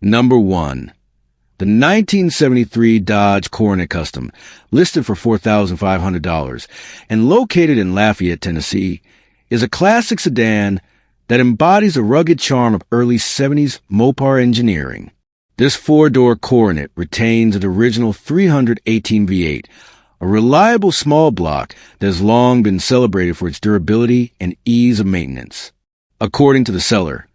Number 1. The 1973 Dodge Coronet Custom, listed for $4,500 and located in Lafayette, Tennessee, is a classic sedan that embodies the rugged charm of early 70s Mopar engineering. This four-door Coronet retains an original 318 V8, a reliable small block that has long been celebrated for its durability and ease of maintenance. According to the seller,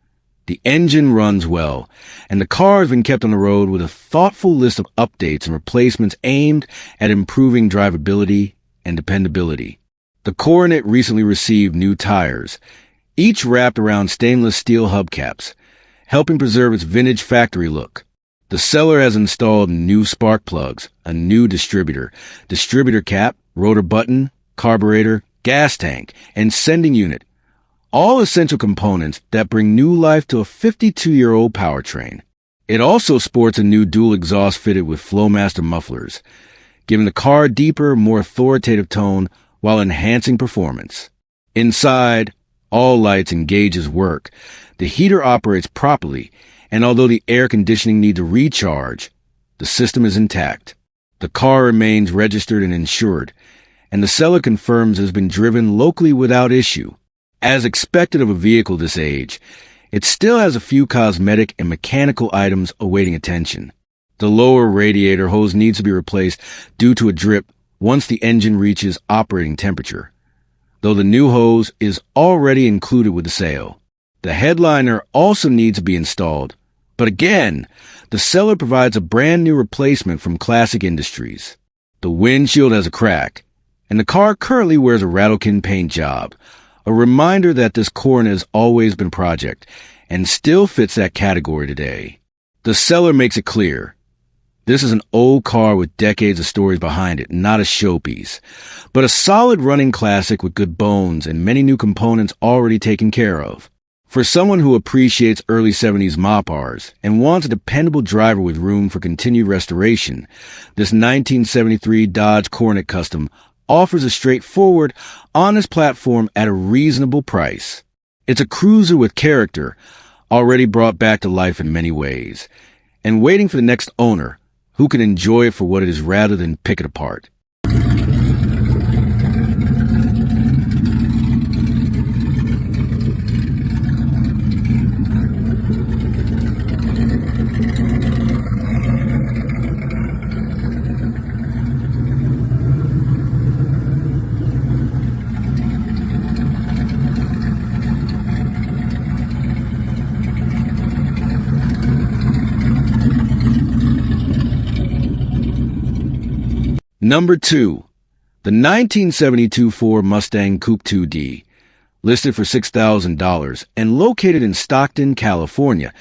the engine runs well, and the car has been kept on the road with a thoughtful list of updates and replacements aimed at improving drivability and dependability. The Coronet recently received new tires, each wrapped around stainless steel hubcaps, helping preserve its vintage factory look. The seller has installed new spark plugs, a new distributor cap, rotor button, carburetor, gas tank, and sending unit, all essential components that bring new life to a 52-year-old powertrain. It also sports a new dual exhaust fitted with Flowmaster mufflers, giving the car a deeper, more authoritative tone while enhancing performance. Inside, all lights and gauges work. The heater operates properly, and although the air conditioning needs a recharge, the system is intact. The car remains registered and insured, and the seller confirms it has been driven locally without issue. As expected of a vehicle this age, it still has a few cosmetic and mechanical items awaiting attention. The lower radiator hose needs to be replaced due to a drip once the engine reaches operating temperature, though the new hose is already included with the sale. The headliner also needs to be installed, but again, the seller provides a brand new replacement from Classic Industries. The windshield has a crack, and the car currently wears a rattlekin paint job, a reminder that this Coronet has always been project and still fits that category today. The seller makes it clear, this is an old car with decades of stories behind it, not a showpiece, but a solid running classic with good bones and many new components already taken care of. For someone who appreciates early 70s Mopars and wants a dependable driver with room for continued restoration, this 1973 Dodge Coronet Custom offers a straightforward, honest platform at a reasonable price. It's a cruiser with character, already brought back to life in many ways, and waiting for the next owner who can enjoy it for what it is rather than pick it apart. Number 2. The 1972 Ford Mustang Coupe 2D, listed for $6,000 and located in Stockton, California,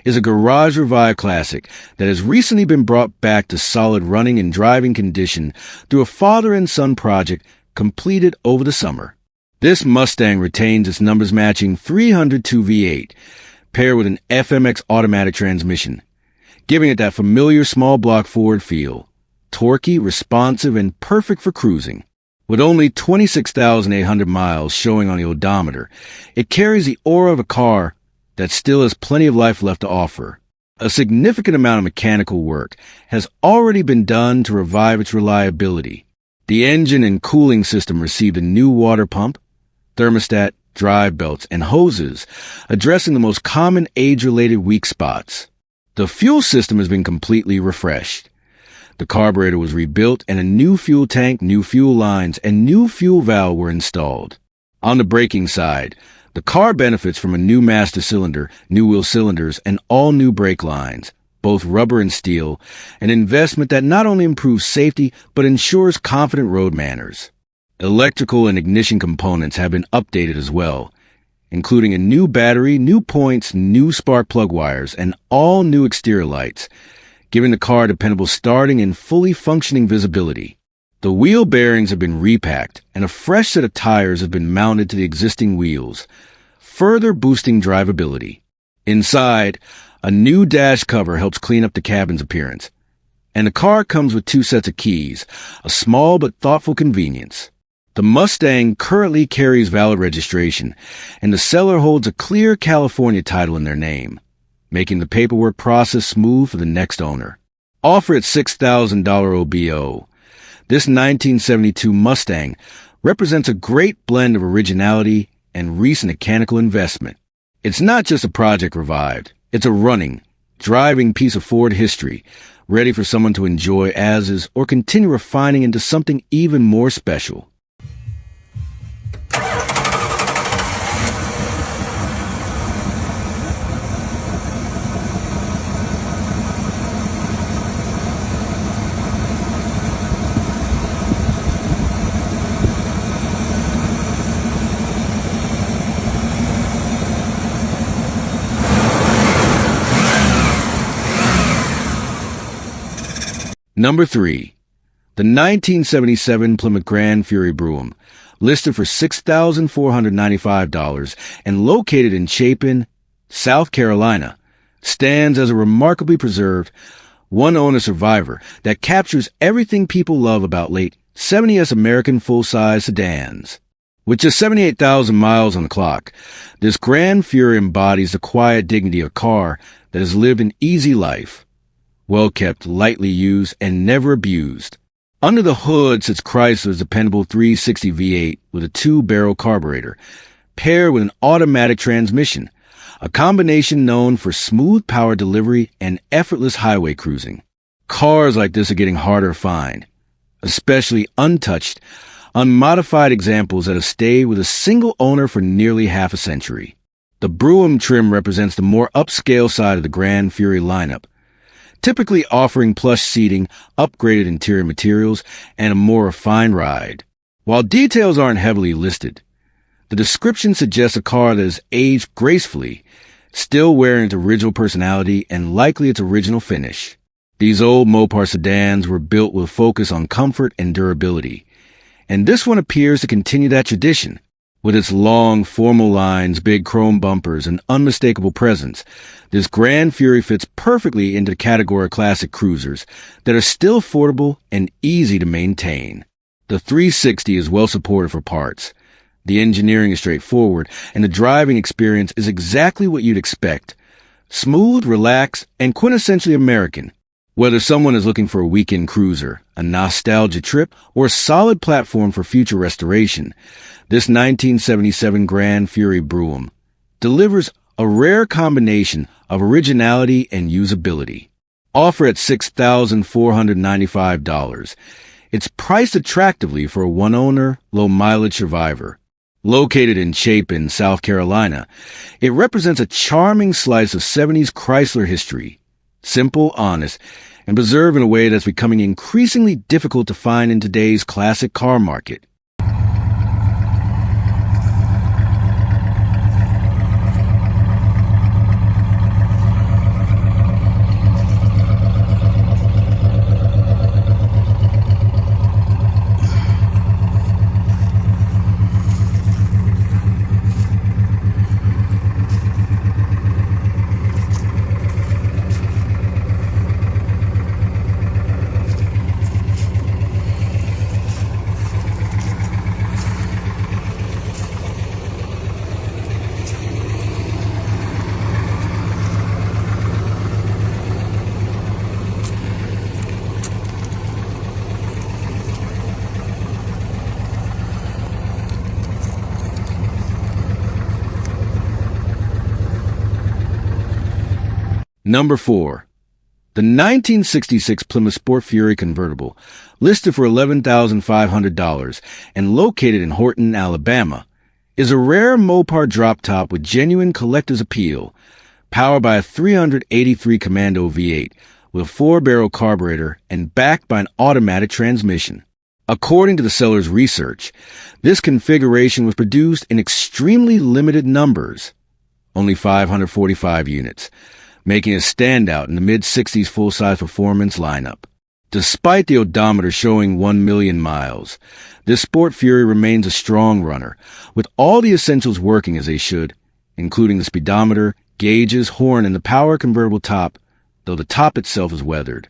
is a garage revive classic that has recently been brought back to solid running and driving condition through a father and son project completed over the summer. This Mustang retains its numbers-matching 302 V8, paired with an FMX automatic transmission, giving it that familiar small-block Ford feel. Torquey, responsive, and perfect for cruising. With only 26,800 miles showing on the odometer, it carries the aura of a car that still has plenty of life left to offer. A significant amount of mechanical work has already been done to revive its reliability. The engine and cooling system received a new water pump, thermostat, drive belts, and hoses, addressing the most common age-related weak spots. The fuel system has been completely refreshed. The carburetor was rebuilt and a new fuel tank, new fuel lines, and new fuel valve were installed. On the braking side, the car benefits from a new master cylinder, new wheel cylinders, and all new brake lines, both rubber and steel, an investment that not only improves safety but ensures confident road manners. Electrical and ignition components have been updated as well, including a new battery, new points, new spark plug wires, and all new exterior lights, giving the car dependable starting and fully functioning visibility. The wheel bearings have been repacked, and a fresh set of tires have been mounted to the existing wheels, further boosting drivability. Inside, a new dash cover helps clean up the cabin's appearance, and the car comes with 2 sets of keys, a small but thoughtful convenience. The Mustang currently carries valid registration, and the seller holds a clear California title in their name, making the paperwork process smooth for the next owner. Offer at $6,000 OBO. This 1972 Mustang represents a great blend of originality and recent mechanical investment. It's not just a project revived. It's a running, driving piece of Ford history, ready for someone to enjoy as is or continue refining into something even more special. Number 3. The 1977 Plymouth Grand Fury Brougham, listed for $6,495 and located in Chapin, South Carolina, stands as a remarkably preserved, one-owner survivor that captures everything people love about late 70s American full-size sedans. With just 78,000 miles on the clock, this Grand Fury embodies the quiet dignity of a car that has lived an easy life. Well-kept, lightly used, and never abused. Under the hood sits Chrysler's dependable 360 V8 with a 2-barrel carburetor, paired with an automatic transmission, a combination known for smooth power delivery and effortless highway cruising. Cars like this are getting harder to find, especially untouched, unmodified examples that have stayed with a single owner for nearly half a century. The Brougham trim represents the more upscale side of the Grand Fury lineup, typically offering plush seating, upgraded interior materials, and a more refined ride. While details aren't heavily listed, the description suggests a car that has aged gracefully, still wearing its original personality and likely its original finish. These old Mopar sedans were built with a focus on comfort and durability, and this one appears to continue that tradition. With its long, formal lines, big chrome bumpers, and unmistakable presence, this Grand Fury fits perfectly into the category of classic cruisers that are still affordable and easy to maintain. The 360 is well supported for parts. The engineering is straightforward, and the driving experience is exactly what you'd expect. Smooth, relaxed, and quintessentially American. Whether someone is looking for a weekend cruiser, a nostalgia trip, or a solid platform for future restoration, this 1977 Grand Fury Brougham delivers a rare combination of originality and usability. Offer at $6,495. It's priced attractively for a one-owner, low-mileage survivor. Located in Chapin, South Carolina, it represents a charming slice of 70s Chrysler history. Simple, honest, and preserved in a way that's becoming increasingly difficult to find in today's classic car market. Number 4. The 1966 Plymouth Sport Fury convertible, listed for $11,500 and located in Horton, Alabama, is a rare Mopar drop top with genuine collector's appeal, powered by a 383 Commando V8 with a 4-barrel carburetor and backed by an automatic transmission. According to the seller's research, this configuration was produced in extremely limited numbers, only 545 units, making it a standout in the mid-60s full-size performance lineup. Despite the odometer showing 1 million miles, this Sport Fury remains a strong runner, with all the essentials working as they should, including the speedometer, gauges, horn, and the power convertible top, though the top itself is weathered.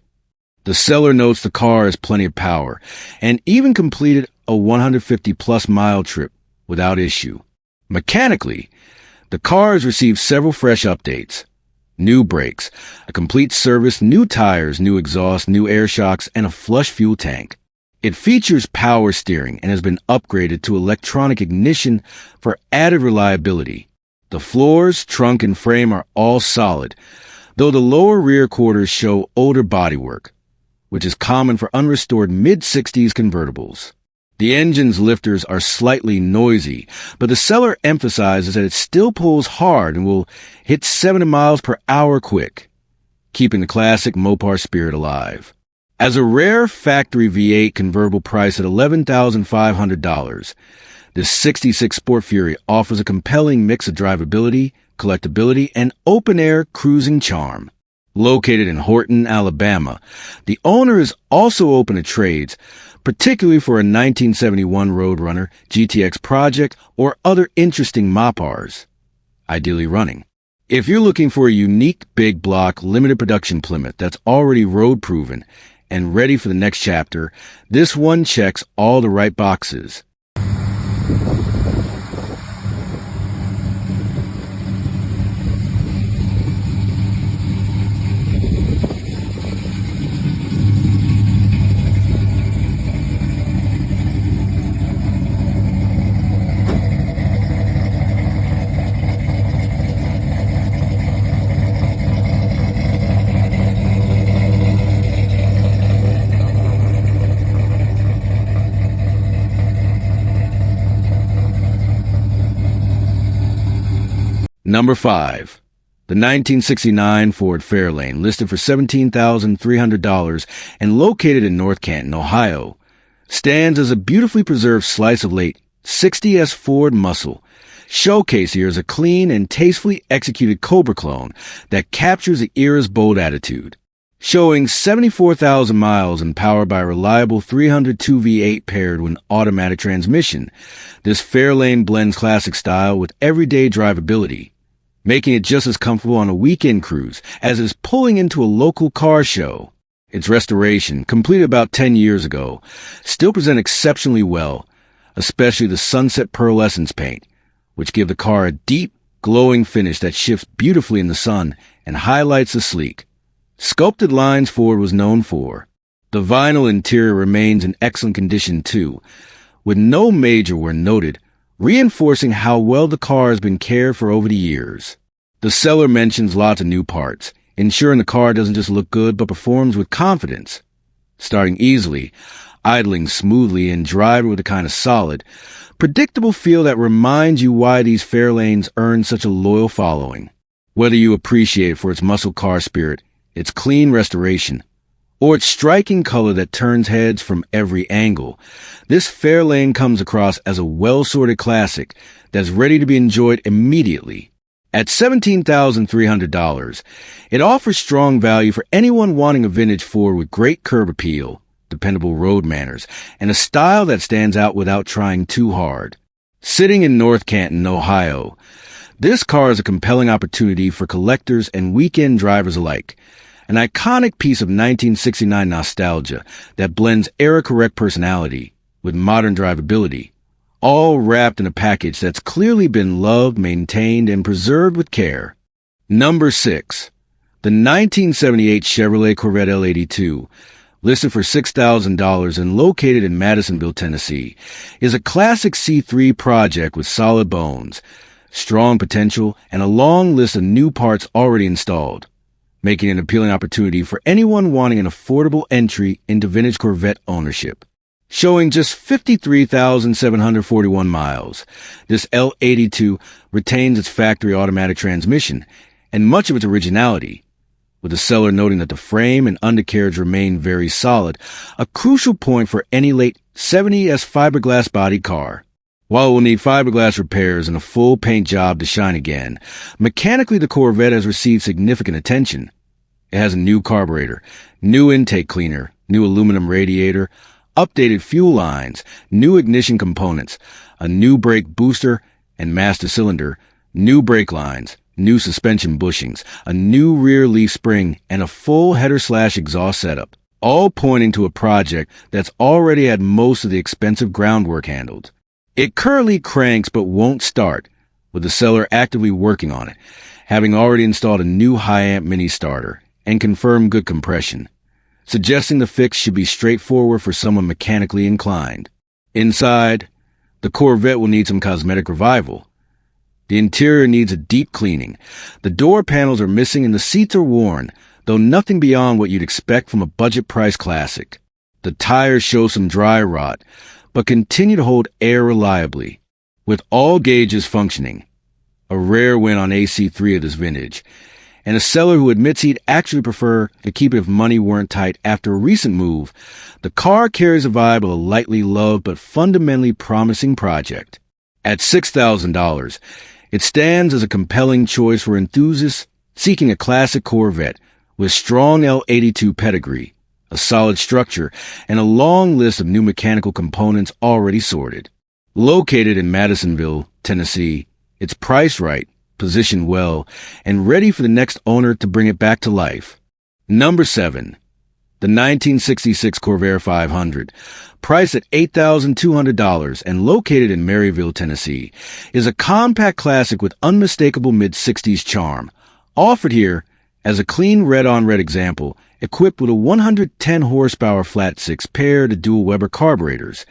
The seller notes the car has plenty of power, and even completed a 150-plus mile trip without issue. Mechanically, the car has received several fresh updates. New brakes, a complete service, new tires, new exhaust, new air shocks, and a flush fuel tank. It features power steering and has been upgraded to electronic ignition for added reliability. The floors, trunk, and frame are all solid, though the lower rear quarters show older bodywork, which is common for unrestored mid-60s convertibles. The engine's lifters are slightly noisy, but the seller emphasizes that it still pulls hard and will hit 70 miles per hour quick, keeping the classic Mopar spirit alive. As a rare factory V8 convertible priced at $11,500, this 66 Sport Fury offers a compelling mix of drivability, collectability, and open-air cruising charm. Located in Horton, Alabama, the owner is also open to trades, particularly for a 1971 Roadrunner, GTX Project, or other interesting Mopars, ideally running. If you're looking for a unique big block limited production Plymouth that's already road-proven and ready for the next chapter, this one checks all the right boxes. Number 5. The 1969 Ford Fairlane, listed for $17,300 and located in North Canton, Ohio, stands as a beautifully preserved slice of late 60s Ford muscle. Showcased here is a clean and tastefully executed Cobra clone that captures the era's bold attitude. Showing 74,000 miles and powered by a reliable 302 V8 paired with an automatic transmission, this Fairlane blends classic style with everyday drivability, making it just as comfortable on a weekend cruise as it is pulling into a local car show. Its restoration, completed about 10 years ago, still presents exceptionally well, especially the sunset pearlescence paint, which give the car a deep, glowing finish that shifts beautifully in the sun and highlights the sleek, sculpted lines Ford was known for. The vinyl interior remains in excellent condition too, with no major wear noted, reinforcing how well the car has been cared for over the years. The seller mentions lots of new parts, ensuring the car doesn't just look good but performs with confidence. Starting easily, idling smoothly, and driving with a kind of solid, predictable feel that reminds you why these Fairlanes earn such a loyal following. Whether you appreciate it for its muscle car spirit, its clean restoration, or its striking color that turns heads from every angle, this Fairlane comes across as a well-sorted classic that's ready to be enjoyed immediately. At $17,300, it offers strong value for anyone wanting a vintage Ford with great curb appeal, dependable road manners, and a style that stands out without trying too hard. Sitting in North Canton, Ohio, this car is a compelling opportunity for collectors and weekend drivers alike. An iconic piece of 1969 nostalgia that blends era-correct personality with modern drivability, all wrapped in a package that's clearly been loved, maintained, and preserved with care. Number 6. The 1978 Chevrolet Corvette L82, listed for $6,000 and located in Madisonville, Tennessee, is a classic C3 project with solid bones, strong potential, and a long list of new parts already installed, making it an appealing opportunity for anyone wanting an affordable entry into vintage Corvette ownership. Showing just 53,741 miles, this L82 retains its factory automatic transmission and much of its originality, with the seller noting that the frame and undercarriage remain very solid, a crucial point for any late 70s fiberglass body car. While it will need fiberglass repairs and a full paint job to shine again, mechanically the Corvette has received significant attention. It has a new carburetor, new intake cleaner, new aluminum radiator, updated fuel lines, new ignition components, a new brake booster and master cylinder, new brake lines, new suspension bushings, a new rear leaf spring, and a full header/exhaust setup, all pointing to a project that's already had most of the expensive groundwork handled. It currently cranks but won't start, with the seller actively working on it, having already installed a new high-amp mini starter and confirmed good compression, suggesting the fix should be straightforward for someone mechanically inclined. Inside, the Corvette will need some cosmetic revival. The interior needs a deep cleaning. The door panels are missing and the seats are worn, though nothing beyond what you'd expect from a budget-price classic. The tires show some dry rot, but continue to hold air reliably, with all gauges functioning. A rare win on AC3 of this vintage, and a seller who admits he'd actually prefer to keep it if money weren't tight after a recent move. The car carries a vibe of a lightly loved but fundamentally promising project. At $6,000, it stands as a compelling choice for enthusiasts seeking a classic Corvette with strong L82 pedigree, a solid structure, and a long list of new mechanical components already sorted. Located in Madisonville, Tennessee, it's priced right, positioned well, and ready for the next owner to bring it back to life. Number 7. The 1966 Corvair 500, priced at $8,200 and located in Maryville, Tennessee, is a compact classic with unmistakable mid-60s charm. Offered here as a clean red-on-red example, equipped with a 110-horsepower flat-six paired to dual Weber carburetors,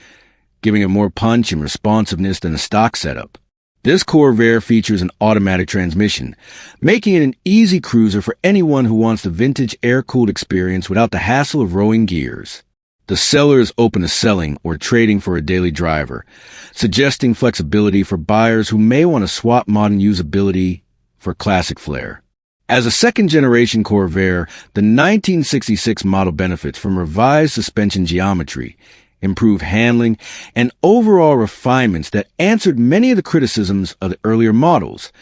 giving it more punch and responsiveness than a stock setup. This Corvair features an automatic transmission, making it an easy cruiser for anyone who wants the vintage air-cooled experience without the hassle of rowing gears. The seller is open to selling or trading for a daily driver, suggesting flexibility for buyers who may want to swap modern usability for classic flair. As a second-generation Corvair, the 1966 model benefits from revised suspension geometry, improved handling, and overall refinements that answered many of the criticisms of the earlier models,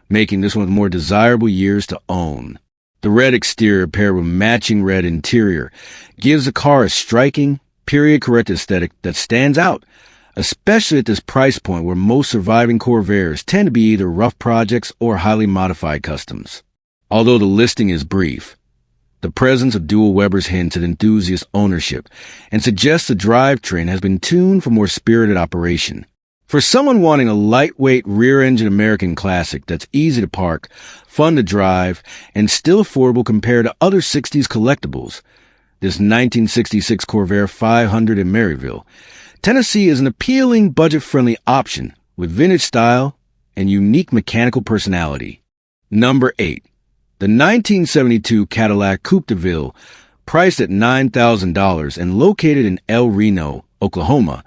making this one of the more desirable years to own. The red exterior paired with matching red interior gives the car a striking, period-correct aesthetic that stands out, especially at this price point where most surviving Corvairs tend to be either rough projects or highly modified customs. Although the listing is brief, the presence of dual Webers hints at enthusiast ownership and suggests the drivetrain has been tuned for more spirited operation. For someone wanting a lightweight rear-engine American classic that's easy to park, fun to drive, and still affordable compared to other 60s collectibles, this 1966 Corvair 500 in Maryville, Tennessee is an appealing, budget-friendly option with vintage style and unique mechanical personality. Number 8. The 1972 Cadillac Coupe de Ville, priced at $9,000 and located in El Reno, Oklahoma,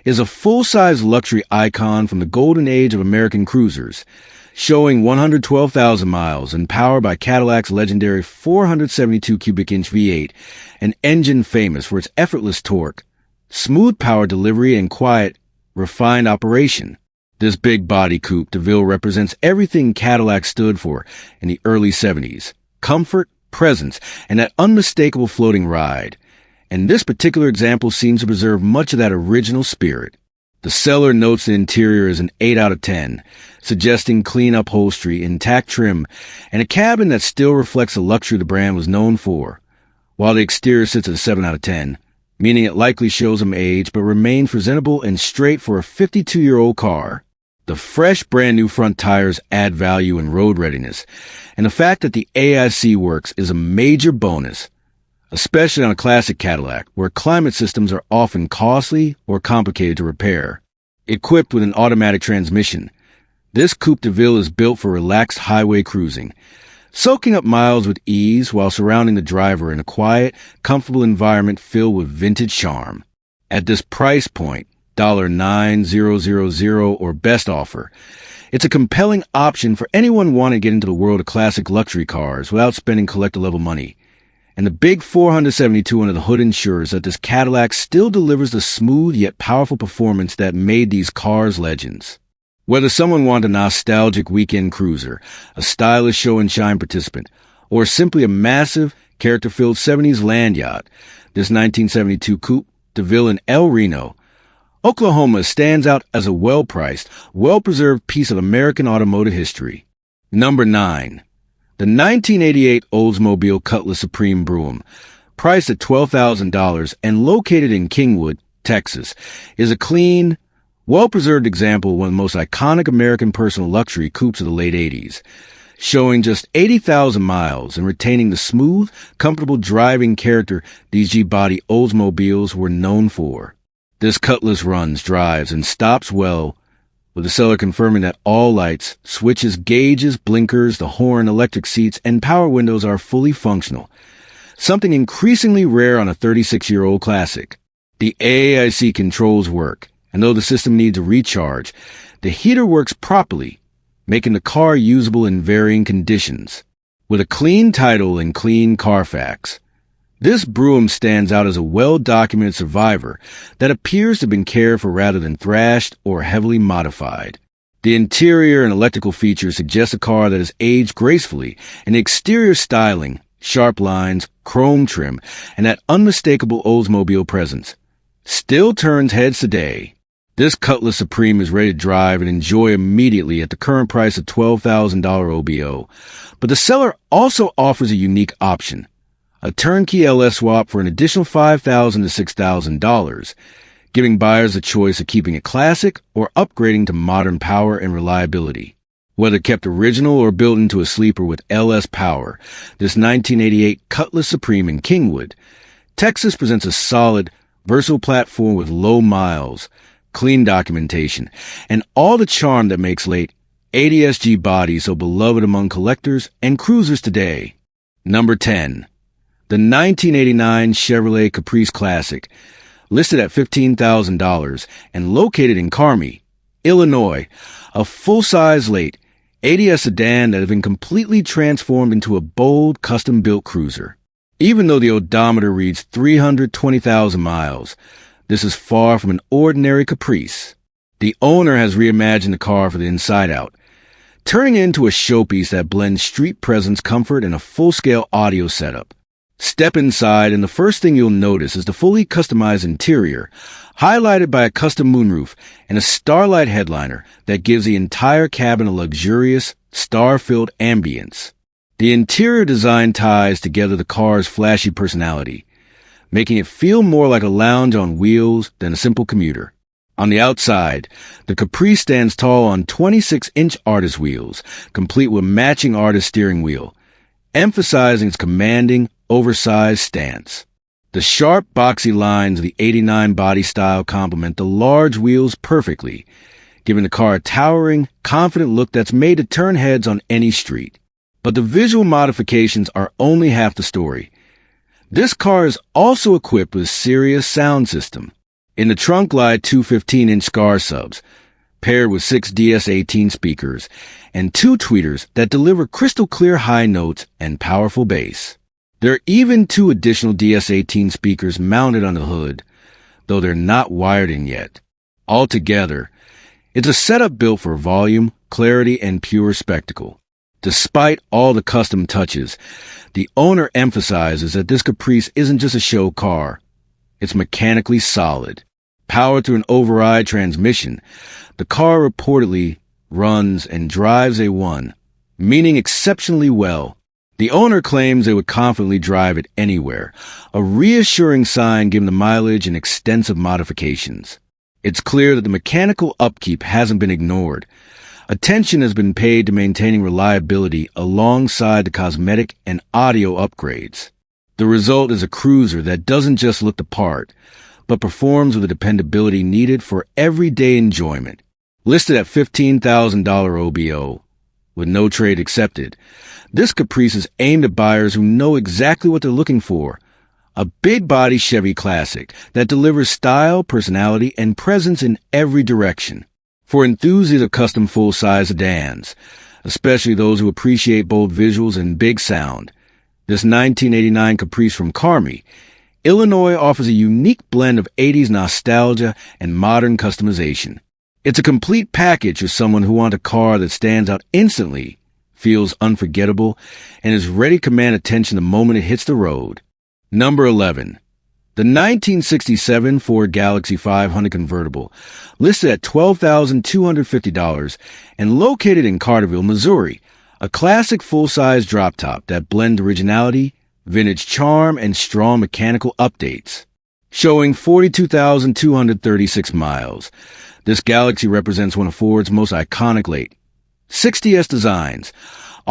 is a full-size luxury icon from the golden age of American cruisers, showing 112,000 miles and powered by Cadillac's legendary 472 cubic inch V8, an engine famous for its effortless torque, smooth power delivery, and quiet, refined operation. This big-body coupe de Ville represents everything Cadillac stood for in the early 70s: comfort, presence, and that unmistakable floating ride. And this particular example seems to preserve much of that original spirit. The seller notes the interior is an 8 out of 10, suggesting clean upholstery, intact trim, and a cabin that still reflects the luxury the brand was known for, while the exterior sits at a 7 out of 10, meaning it likely shows some age but remained presentable and straight for a 52-year-old car. The fresh, brand-new front tires add value and road readiness, and the fact that the AIC works is a major bonus, especially on a classic Cadillac, where climate systems are often costly or complicated to repair. Equipped with an automatic transmission, this Coupe de Ville is built for relaxed highway cruising, soaking up miles with ease while surrounding the driver in a quiet, comfortable environment filled with vintage charm. At this price point, $9,000 or best offer, it's a compelling option for anyone wanting to get into the world of classic luxury cars without spending collector-level money. And the big 472 under the hood ensures that this Cadillac still delivers the smooth yet powerful performance that made these cars legends. Whether someone wants a nostalgic weekend cruiser, a stylish show and shine participant, or simply a massive, character-filled 70s land yacht, this 1972 Coupe de Ville in El Reno, Oklahoma stands out as a well-priced, well-preserved piece of American automotive history. Number 9. The 1988 Oldsmobile Cutlass Supreme Brougham, priced at $12,000 and located in Kingwood, Texas, is a clean, well-preserved example of one of the most iconic American personal luxury coupes of the late 80s, showing just 80,000 miles and retaining the smooth, comfortable driving character these G-body Oldsmobiles were known for. This Cutlass runs, drives, and stops well, with the seller confirming that all lights, switches, gauges, blinkers, the horn, electric seats, and power windows are fully functional, something increasingly rare on a 36-year-old classic. The AAIC controls work, and though the system needs a recharge, the heater works properly, making the car usable in varying conditions. With a clean title and clean Carfax, this Brougham stands out as a well-documented survivor that appears to have been cared for rather than thrashed or heavily modified. The interior and electrical features suggest a car that has aged gracefully, and the exterior styling, sharp lines, chrome trim, and that unmistakable Oldsmobile presence still turns heads today. This Cutlass Supreme is ready to drive and enjoy immediately at the current price of $12,000 OBO. But the seller also offers a unique option, a turnkey LS swap for an additional $5,000 to $6,000, giving buyers the choice of keeping it classic or upgrading to modern power and reliability. Whether kept original or built into a sleeper with LS power, this 1988 Cutlass Supreme in Kingwood, Texas presents a solid, versatile platform with low miles, clean documentation, and all the charm that makes late 80s G-body so beloved among collectors and cruisers today. Number 10. The 1989 Chevrolet Caprice Classic, listed at $15,000 and located in Carmi, Illinois, a full-size late 80s sedan that has been completely transformed into a bold, custom-built cruiser. Even though the odometer reads 320,000 miles, this is far from an ordinary Caprice. The owner has reimagined the car for the inside out, turning it into a showpiece that blends street presence, comfort, and a full-scale audio setup. Step inside, and the first thing you'll notice is the fully customized interior, highlighted by a custom moonroof and a starlight headliner that gives the entire cabin a luxurious, star-filled ambience. The interior design ties together the car's flashy personality, making it feel more like a lounge on wheels than a simple commuter. On the outside, the Caprice stands tall on 26-inch artist wheels, complete with matching artist steering wheel, emphasizing its commanding, oversized stance. The sharp, boxy lines of the '89 body style complement the large wheels perfectly, giving the car a towering, confident look that's made to turn heads on any street. But the visual modifications are only half the story. This car is also equipped with a Sirius sound system. In the trunk lie two 15-inch Scar subs, paired with 6 DS18 speakers and 2 tweeters that deliver crystal-clear high notes and powerful bass. There are even 2 additional DS18 speakers mounted on the hood, though they're not wired in yet. Altogether, it's a setup built for volume, clarity, and pure spectacle. Despite all the custom touches, the owner emphasizes that this Caprice isn't just a show car. It's mechanically solid. Powered through an override transmission, the car reportedly runs and drives A1, meaning exceptionally well. The owner claims they would confidently drive it anywhere, a reassuring sign given the mileage and extensive modifications. It's clear that the mechanical upkeep hasn't been ignored. Attention has been paid to maintaining reliability alongside the cosmetic and audio upgrades. The result is a cruiser that doesn't just look the part, but performs with the dependability needed for everyday enjoyment. Listed at $15,000 OBO, with no trade accepted, this Caprice is aimed at buyers who know exactly what they're looking for. A big-body Chevy classic that delivers style, personality, and presence in every direction. For enthusiasts of custom full-size sedans, especially those who appreciate bold visuals and big sound, this 1989 Caprice from Carmi, Illinois offers a unique blend of 80s nostalgia and modern customization. It's a complete package for someone who wants a car that stands out instantly, feels unforgettable, and is ready to command attention the moment it hits the road. Number 11. The 1967 Ford Galaxie 500 convertible, listed at $12,250 and located in Carterville, Missouri, a classic full-size drop-top that blends originality, vintage charm, and strong mechanical updates. Showing 42,236 miles, this Galaxie represents one of Ford's most iconic late 60s designs,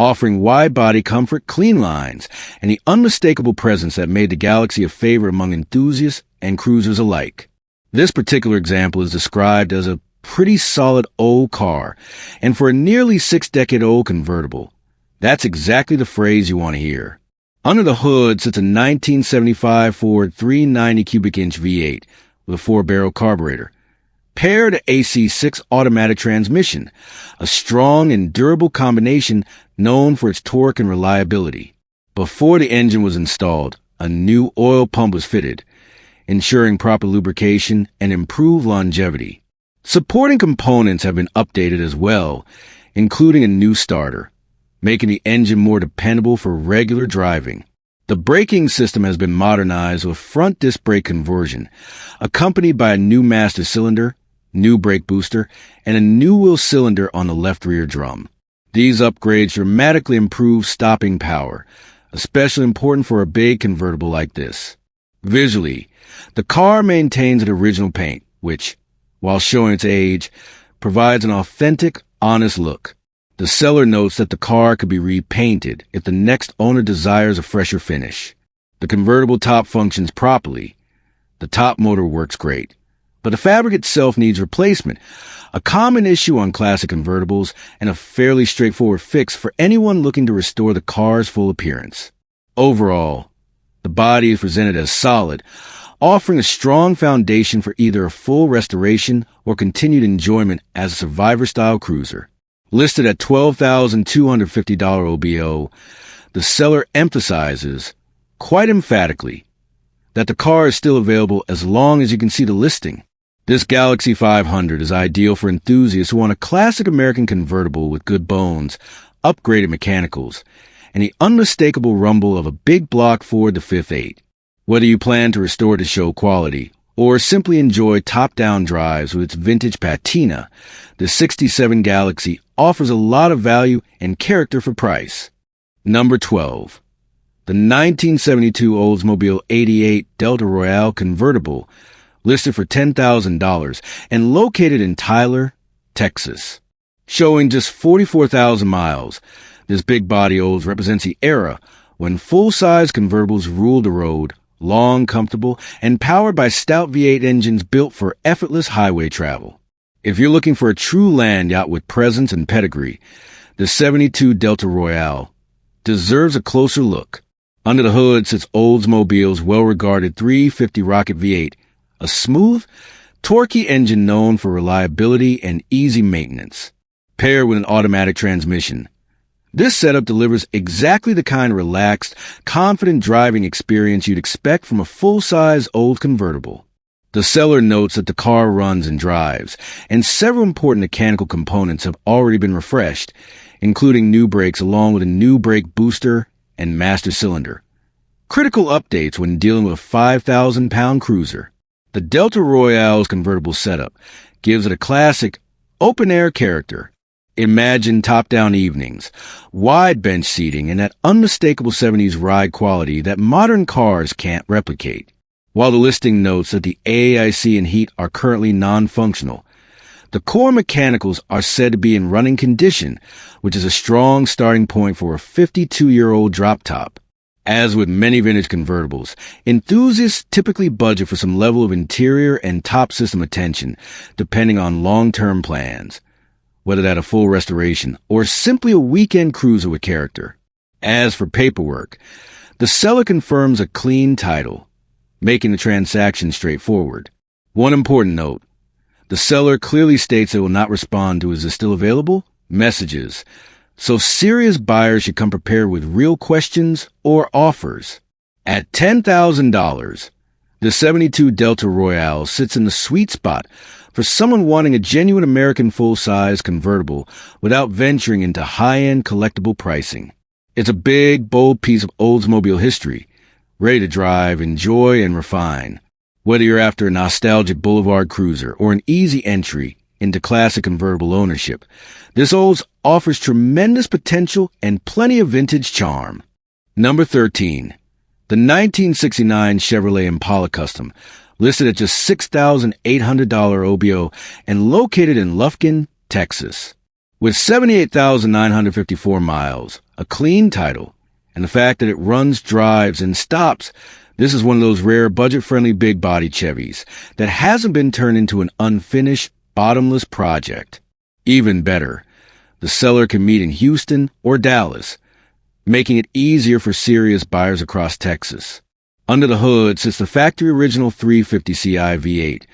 offering wide-body comfort, clean lines, and the unmistakable presence that made the Galaxy a favorite among enthusiasts and cruisers alike. This particular example is described as a pretty solid old car, and for a nearly 6-decade-old convertible, that's exactly the phrase you want to hear. Under the hood sits a 1975 Ford 390 cubic inch V8 with a 4-barrel carburetor, paired to AC6 automatic transmission, a strong and durable combination known for its torque and reliability. Before the engine was installed, a new oil pump was fitted, ensuring proper lubrication and improved longevity. Supporting components have been updated as well, including a new starter, making the engine more dependable for regular driving. The braking system has been modernized with front disc brake conversion, accompanied by a new master cylinder, new brake booster, and a new wheel cylinder on the left rear drum. These upgrades dramatically improve stopping power, especially important for a big convertible like this. Visually, the car maintains its original paint, which, while showing its age, provides an authentic, honest look. The seller notes that the car could be repainted if the next owner desires a fresher finish. The convertible top functions properly. The top motor works great, but the fabric itself needs replacement, a common issue on classic convertibles and a fairly straightforward fix for anyone looking to restore the car's full appearance. Overall, the body is presented as solid, offering a strong foundation for either a full restoration or continued enjoyment as a survivor-style cruiser. Listed at $12,250 OBO, the seller emphasizes, quite emphatically, that the car is still available as long as you can see the listing. This Galaxy 500 is ideal for enthusiasts who want a classic American convertible with good bones, upgraded mechanicals, and the unmistakable rumble of a big block Ford 5.8. Whether you plan to restore to show quality or simply enjoy top-down drives with its vintage patina, the 67 Galaxy offers a lot of value and character for price. Number 12. The 1972 Oldsmobile 88 Delta Royale convertible, listed for $10,000 and located in Tyler, Texas. Showing just 44,000 miles, this big body Olds represents the era when full-size convertibles ruled the road, long, comfortable, and powered by stout V8 engines built for effortless highway travel. If you're looking for a true land yacht with presence and pedigree, the 72 Delta Royale deserves a closer look. Under the hood sits Oldsmobile's well-regarded 350 Rocket V8, a smooth, torquey engine known for reliability and easy maintenance, paired with an automatic transmission. This setup delivers exactly the kind of relaxed, confident driving experience you'd expect from a full-size old convertible. The seller notes that the car runs and drives, and several important mechanical components have already been refreshed, including new brakes along with a new brake booster and master cylinder. Critical updates when dealing with a 5,000-pound cruiser. The Delta Royale's convertible setup gives it a classic, open-air character. Imagine top-down evenings, wide bench seating, and that unmistakable 70s ride quality that modern cars can't replicate. While the listing notes that the AAIC and heat are currently non-functional, the core mechanicals are said to be in running condition, which is a strong starting point for a 52-year-old drop top. As with many vintage convertibles, enthusiasts typically budget for some level of interior and top system attention, depending on long-term plans, whether that a full restoration or simply a weekend cruiser with character. As for paperwork, the seller confirms a clean title, making the transaction straightforward. One important note, the seller clearly states it will not respond to "is it still available?" messages, so serious buyers should come prepared with real questions or offers. At $10,000, the 72 Delta Royale sits in the sweet spot for someone wanting a genuine American full-size convertible without venturing into high-end collectible pricing. It's a big, bold piece of Oldsmobile history, ready to drive, enjoy, and refine. Whether you're after a nostalgic boulevard cruiser or an easy entry into classic convertible ownership, this Olds offers tremendous potential and plenty of vintage charm. Number 13. The 1969 Chevrolet Impala Custom, listed at just $6,800 OBO and located in Lufkin, Texas. With 78,954 miles, a clean title, and the fact that it runs, drives, and stops, this is one of those rare budget-friendly big-body Chevys that hasn't been turned into an unfinished, bottomless project. Even better, the seller can meet in Houston or Dallas, making it easier for serious buyers across Texas. Under the hood sits the factory original 350ci V8,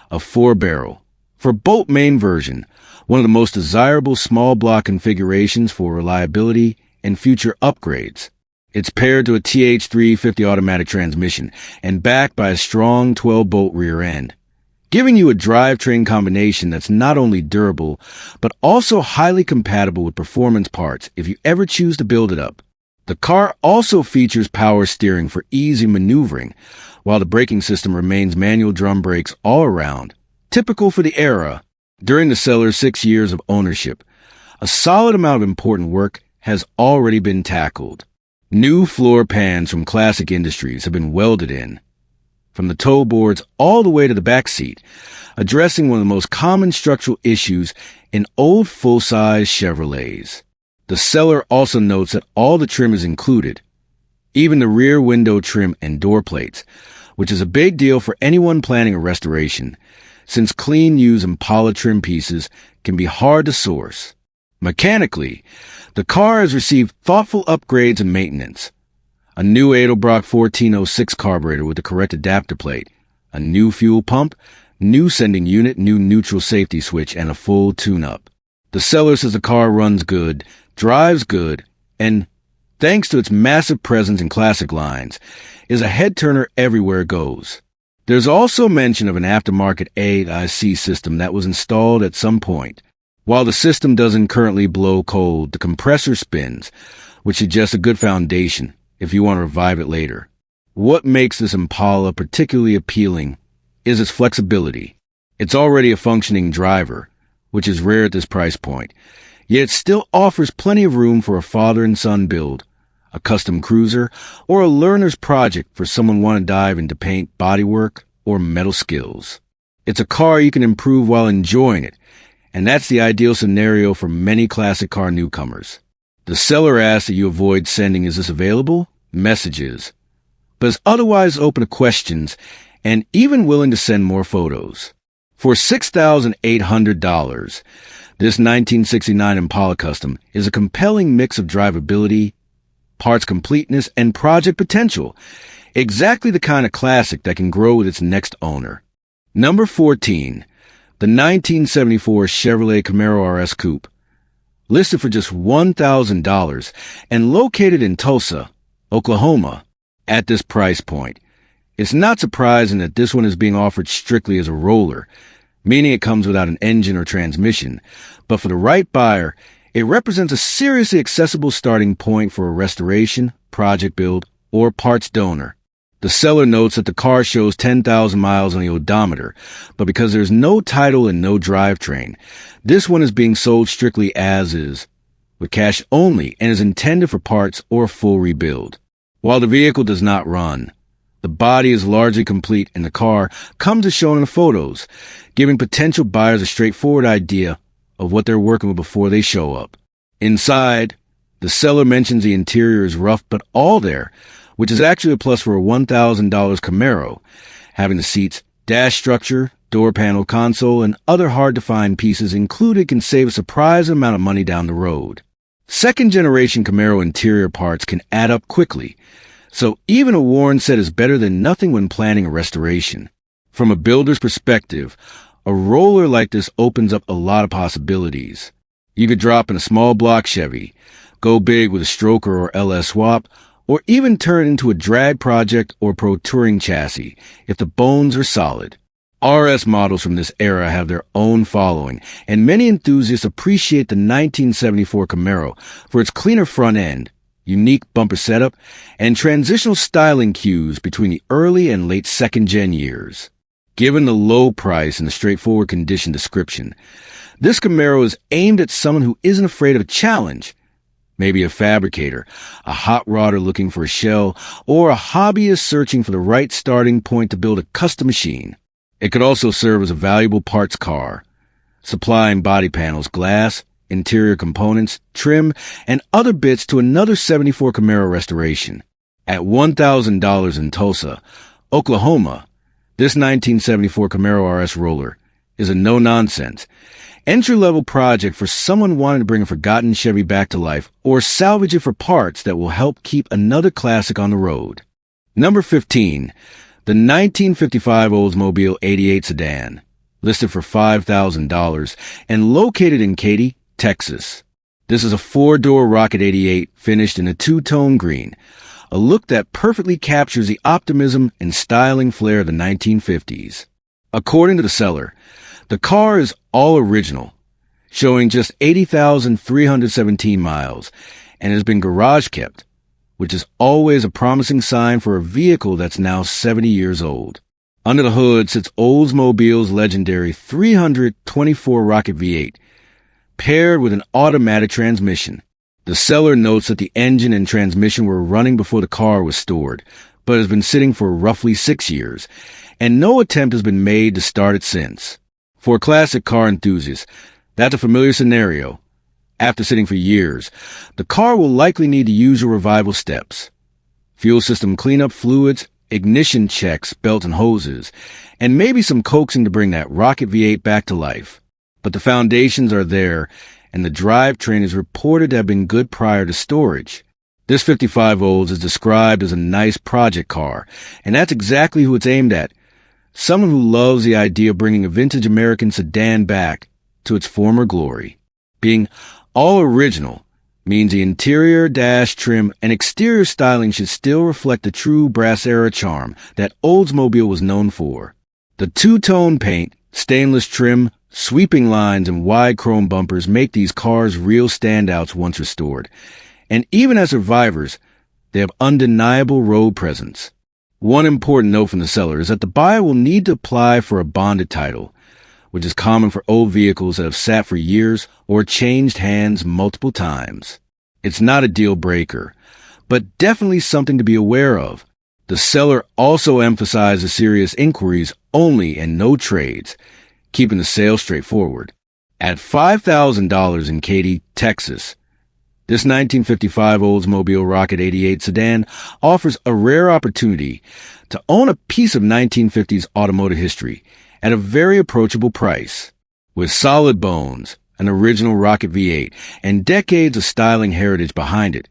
a 4-barrel, for bolt main version, one of the most desirable small block configurations for reliability and future upgrades. It's paired to a TH350 automatic transmission and backed by a strong 12-bolt rear end, giving you a drivetrain combination that's not only durable, but also highly compatible with performance parts if you ever choose to build it up. The car also features power steering for easy maneuvering, while the braking system remains manual drum brakes all around, typical for the era. During the seller's 6 years of ownership, a solid amount of important work has already been tackled. New floor pans from Classic Industries have been welded in, from the toe boards all the way to the back seat, addressing one of the most common structural issues in old full-size Chevrolets. The seller also notes that all the trim is included, even the rear window trim and door plates, which is a big deal for anyone planning a restoration, since clean used Impala trim pieces can be hard to source. Mechanically, the car has received thoughtful upgrades and maintenance. A new Edelbrock 1406 carburetor with the correct adapter plate, a new fuel pump, new sending unit, new neutral safety switch, and a full tune-up. The seller says the car runs good, drives good, and, thanks to its massive presence in classic lines, is a head-turner everywhere it goes. There's also mention of an aftermarket AIC system that was installed at some point. While the system doesn't currently blow cold, the compressor spins, which suggests a good foundation if you want to revive it later. What makes this Impala particularly appealing is its flexibility. It's already a functioning driver, which is rare at this price point, yet it still offers plenty of room for a father and son build, a custom cruiser, or a learner's project for someone wanting to dive into paint, bodywork, or metal skills. It's a car you can improve while enjoying it, and that's the ideal scenario for many classic car newcomers. The seller asks that you avoid sending "Is this available?" messages, but is otherwise open to questions and even willing to send more photos. For $6,800, this 1969 Impala Custom is a compelling mix of drivability, parts completeness, and project potential, exactly the kind of classic that can grow with its next owner. Number 14. The 1974 Chevrolet Camaro RS Coupe, listed for just $1,000 and located in Tulsa, Oklahoma. At this price point, it's not surprising that this one is being offered strictly as a roller, meaning it comes without an engine or transmission, but for the right buyer, it represents a seriously accessible starting point for a restoration, project build, or parts donor. The seller notes that the car shows 10,000 miles on the odometer, but because there's no title and no drivetrain, this one is being sold strictly as is, with cash only, and is intended for parts or full rebuild. While the vehicle does not run, the body is largely complete and the car comes as shown in the photos, giving potential buyers a straightforward idea of what they're working with before they show up. Inside, the seller mentions the interior is rough but all there, which is actually a plus for a $1,000 Camaro, having the seats, dash structure, door panel console, and other hard-to-find pieces included can save a surprising amount of money down the road. Second-generation Camaro interior parts can add up quickly, so even a worn set is better than nothing when planning a restoration. From a builder's perspective, a roller like this opens up a lot of possibilities. You could drop in a small block Chevy, go big with a stroker or LS swap, or even turn into a drag project or pro touring chassis if the bones are solid. RS models from this era have their own following, and many enthusiasts appreciate the 1974 Camaro for its cleaner front end, unique bumper setup, and transitional styling cues between the early and late second-gen years. Given the low price and the straightforward condition description, this Camaro is aimed at someone who isn't afraid of a challenge. Maybe a fabricator, a hot rodder looking for a shell, or a hobbyist searching for the right starting point to build a custom machine. It could also serve as a valuable parts car, supplying body panels, glass, interior components, trim, and other bits to another 74 Camaro restoration. At $1,000 in Tulsa, Oklahoma, this 1974 Camaro RS Roller is a no-nonsense, entry-level project for someone wanting to bring a forgotten Chevy back to life or salvage it for parts that will help keep another classic on the road. Number 15, the 1955 Oldsmobile 88 sedan, listed for $5,000 and located in Katy, Texas. This is a four-door Rocket 88 finished in a two-tone green, a look that perfectly captures the optimism and styling flair of the 1950s. According to the seller, the car is all original, showing just 80,317 miles, and has been garage kept, which is always a promising sign for a vehicle that's now 70 years old. Under the hood sits Oldsmobile's legendary 324 Rocket V8, paired with an automatic transmission. The seller notes that the engine and transmission were running before the car was stored, but has been sitting for roughly 6 years, and no attempt has been made to start it since. For classic car enthusiasts, that's a familiar scenario. After sitting for years, the car will likely need the usual revival steps: fuel system cleanup fluids, ignition checks, belt and hoses, and maybe some coaxing to bring that Rocket V8 back to life. But the foundations are there, and the drivetrain is reported to have been good prior to storage. This 55 Olds is described as a nice project car, and that's exactly who it's aimed at. Someone who loves the idea of bringing a vintage American sedan back to its former glory. Being all original means the interior, dash, trim, and exterior styling should still reflect the true brass-era charm that Oldsmobile was known for. The two-tone paint, stainless trim, sweeping lines, and wide chrome bumpers make these cars real standouts once restored. And even as survivors, they have undeniable road presence. One important note from the seller is that the buyer will need to apply for a bonded title, which is common for old vehicles that have sat for years or changed hands multiple times. It's not a deal breaker, but definitely something to be aware of. The seller also emphasizes serious inquiries only and no trades, keeping the sale straightforward. At $5,000 in Katy, Texas, this 1955 Oldsmobile Rocket 88 sedan offers a rare opportunity to own a piece of 1950s automotive history at a very approachable price. With solid bones, an original Rocket V8, and decades of styling heritage behind it,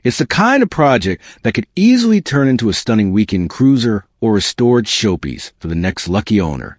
it's the kind of project that could easily turn into a stunning weekend cruiser or restored showpiece for the next lucky owner.